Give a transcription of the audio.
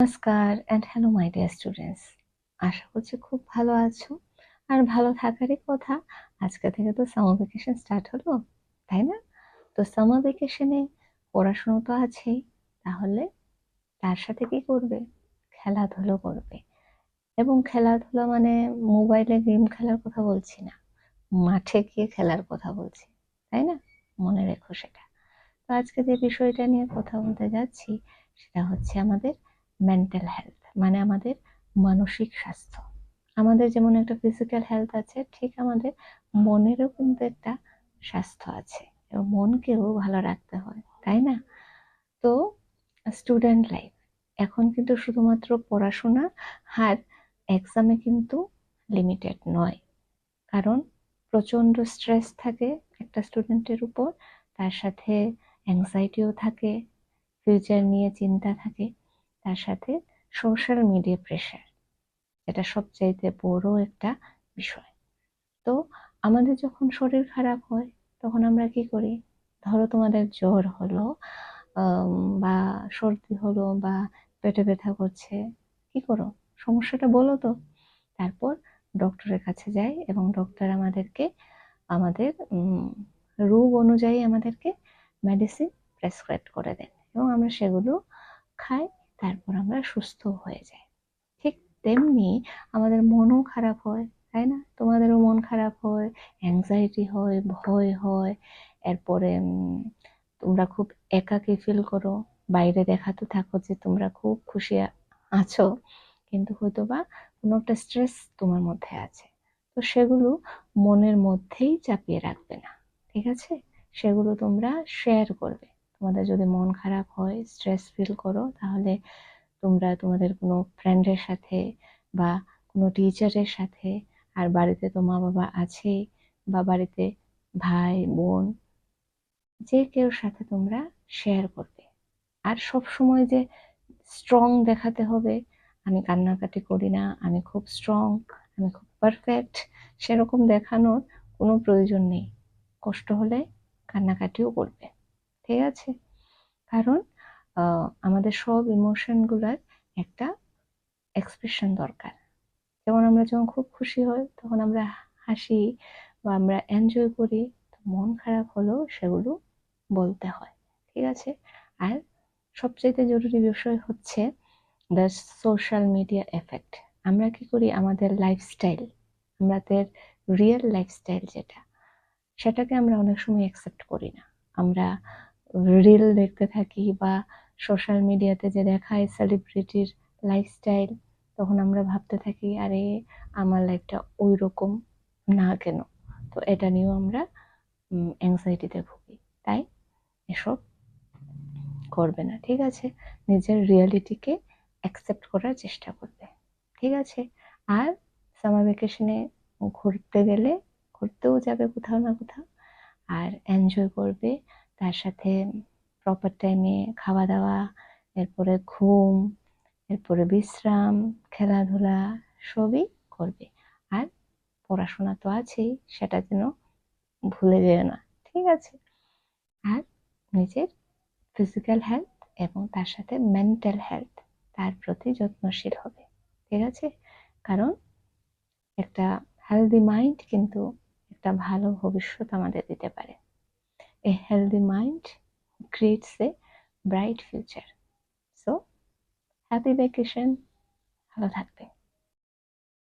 নমস্কার and hello my dear students. আশা করছি খুব ভালো আছো। আর ভালো থাকারই কথা। আজকে থেকে তো সামার ভ্যাকেশন স্টার্ট হলো, তাই না? তো সামার ভ্যাকেশনে পড়াশুনো তো আছেই, তাহলে তার সাথে কি করবে? খেলাধুলো করবে। এবং খেলাধুলা মানে মোবাইলে গেম খেলার কথা বলছি না, মাঠে গিয়ে খেলার কথা বলছি, তাই না? মনে রেখো সেটা। তো আজকে যে বিষয়টা নিয়ে কথা বলতে যাচ্ছি সেটা হচ্ছে আমাদের মেন্টাল হেলথ, মানে আমাদের মানসিক স্বাস্থ্য। আমাদের যেমন একটা ফিজিক্যাল হেলথ আছে, ঠিক আমাদের মনেরও কিন্তু একটা স্বাস্থ্য আছে, এবং মনকেও ভালো রাখতে হয়, তাই না? তো স্টুডেন্ট লাইফ এখন কিন্তু শুধুমাত্র পড়াশোনা আর এক্সামে কিন্তু লিমিটেড নয়, কারণ প্রচণ্ড স্ট্রেস থাকে একটা স্টুডেন্টের উপর, তার সাথে অ্যাংজাইটিও থাকে, ফিউচার নিয়ে চিন্তা থাকে, তার সাথে সোশ্যাল মিডিয়া প্রেশার, যেটা সবচাইতে বড় একটা বিষয়। তো আমাদের যখন শরীর খারাপ হয় তখন আমরা কি করি? ধরো তোমাদের জ্বর হলো, বা সর্দি হলো, বা পেটে ব্যথা করছে, কি করো? সমস্যাটা বলো তো। তারপর ডক্টরের কাছে যাই এবং ডক্টর আমাদেরকে আমাদের রোগ অনুযায়ী আমাদেরকে মেডিসিন প্রেসক্রাইব করে দেন, এবং আমরা সেগুলো খাই, তারপর আমরা সুস্থ হয়ে যাই। ঠিক তেমনি আমাদের মনও খারাপ হয়, তাই না? তোমাদেরও মন খারাপ হয়, অ্যাংজাইটি হয়, ভয় হয়, এরপরে তোমরা খুব একাকী ফিল করো। বাইরে দেখাতে থাকো যে তোমরা খুব খুশি আছো, কিন্তু হয়তো বা কোনো একটা স্ট্রেস তোমার মধ্যে আছে। তো সেগুলো মনের মধ্যেই চাপিয়ে রাখবে না, ঠিক আছে? সেগুলো তোমরা শেয়ার করবে। তোমাদের যদি মন খারাপ হয়, স্ট্রেস ফিল করো, তাহলে তোমরা তোমাদের কোনো ফ্রেন্ডের সাথে বা কোনো টিচারের সাথে, আর বাড়িতে তো মা বাবা আছে, বা বাড়িতে ভাই বোন, যে কেউ সাথে তোমরা শেয়ার করবে। আর সব সময় যে স্ট্রং দেখাতে হবে, আমি কান্নাকাটি করি না, আমি খুব স্ট্রং, আমি খুব পারফেক্ট, সেরকম দেখানোর কোনো প্রয়োজন নেই। কষ্ট হলে কান্নাকাটিও করবে, ঠিক আছে? কারণ আমাদের সব ইমোশনগুলোর একটা এক্সপ্রেশন দরকার। যেমন আমরা যখন খুব খুশি হই তখন আমরা হাসি বা আমরা এনজয় করি, তো মন খারাপ হলেও সেগুলো বলতে হয়, ঠিক আছে? আর সবচেয়ে জরুরি বিষয় হচ্ছে দ্য সোশ্যাল মিডিয়া এফেক্ট। আমরা কি করি? আমাদের লাইফস্টাইল, আমাদের রিয়েল লাইফস্টাইল যেটা, সেটাকে আমরা অনেক সময় অ্যাকসেপ্ট করি না। আমরা রিল দেখতে থাকি বা সোশ্যাল মিডিয়াতে যে দেখায় সেলিব্রিটির লাইফস্টাইল, তখন আমরা ভাবতে থাকি আরে আমার লাইফটা ওই রকম না কেন? তো এটা নিয়েও আমরা অ্যাংজাইটিতে ভুগি। তাই এসব করবে না, ঠিক আছে? নিজের রিয়ালিটিকে অ্যাকসেপ্ট করার চেষ্টা করবে, ঠিক আছে? আর সামার ভ্যাকেশনে ঘুরতে গেলে ঘুরতেও যাবে কোথাও না কোথাও, আর এনজয় করবে, তার সাথে প্রপার টাইমে খাওয়া দাওয়া, এরপরে ঘুম, এরপরে বিশ্রাম, খেলাধুলা, সবই করবে। আর পড়াশোনা তো আছেই, সেটা যেন ভুলে যেও না, ঠিক আছে? আর নিজের ফিজিক্যাল হেলথ এবং তার সাথে মেন্টাল হেলথ, তার প্রতি যত্নশীল হবে, ঠিক আছে? কারণ একটা হেলদি মাইন্ড কিন্তু একটা ভালো ভবিষ্যৎ আমাদের দিতে পারে। A healthy mind creates a bright future. So, happy vacation. ভালো থাকবে।